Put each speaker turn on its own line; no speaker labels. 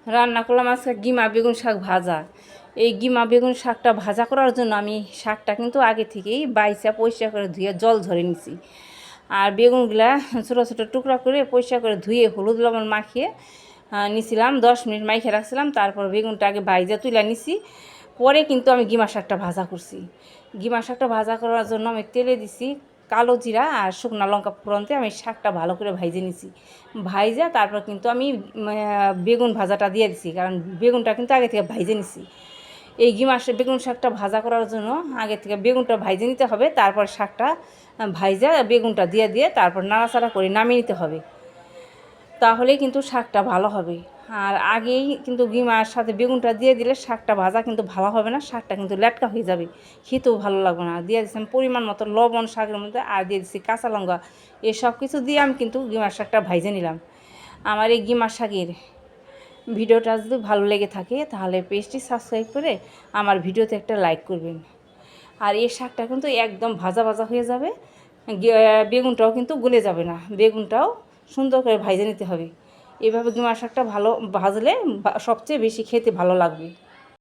রান্না করলাম আজকে গিমা বেগুন শাক ভাজা। এই গিমা বেগুন শাকটা ভাজা করার জন্য আমি শাকটা কিন্তু আগে থেকেই বাইসা পরিষ্কার করে ধুয়ে জল ঝরে নিছি। আর বেগুনগুলা ছোটো ছোটো টুকরা করে পরিষ্কার করে ধুয়ে হলুদ লবণ মাখিয়ে নিছিলাম, 10 মিনিট মাখিয়ে রাখছিলাম। তারপর বেগুনটা আগে বাইজা তুলে নিছি, পরে কিন্তু আমি গিমা শাকটা ভাজা করছি। গিমা শাকটা ভাজা করার জন্য আমি তেলে দিছি কালো জিরা আর শুকনো লঙ্কা ফোড়নতে আমি শাকটা ভালো করে ভাইজে নিছি। ভাইজা তারপর কিন্তু আমি বেগুন ভাজাটা দিয়ে দিছি, কারণ বেগুনটা কিন্তু আগে থেকে ভাইজে নিছি। এই বেগুন শাকটা ভাজা করার জন্য আগে থেকে বেগুনটা ভাইজে নিতে হবে, তারপর শাকটা ভাইজা বেগুনটা দিয়ে তারপর নাড়াচাড়া করে নামিয়ে নিতে হবে, তাহলেই কিন্তু শাকটা ভালো হবে। আর আগেই কিন্তু গিমার সাথে বেগুনটা দিয়ে দিলে শাকটা ভাজা কিন্তু ভালো হবে না, শাকটা কিন্তু লেটকা হয়ে যাবে, খেতেও ভালো লাগবে না। দিয়ে দিচ্ছি পরিমাণ মতো লবণ শাকের মধ্যে, আর দিয়ে দিচ্ছি কাঁচা লঙ্কা। এই সব কিছু দিয়ে আমি কিন্তু গিমার শাকটা ভাইজে নিলাম। আমার এই গিমার শাকের ভিডিওটা যদি ভালো লেগে থাকে তাহলে পেজটি সাবস্ক্রাইব করে আমার ভিডিওতে একটা লাইক করবেন। আর এই শাকটা কিন্তু একদম ভাজা ভাজা হয়ে যাবে, বেগুনটাও কিন্তু গলে যাবে না, বেগুনটাও সুন্দর করে ভাজে নিতে হবে। এভাবে গিমা শাকটা ভালো ভাজলে সবচেয়ে বেশি খেতে ভালো লাগবে।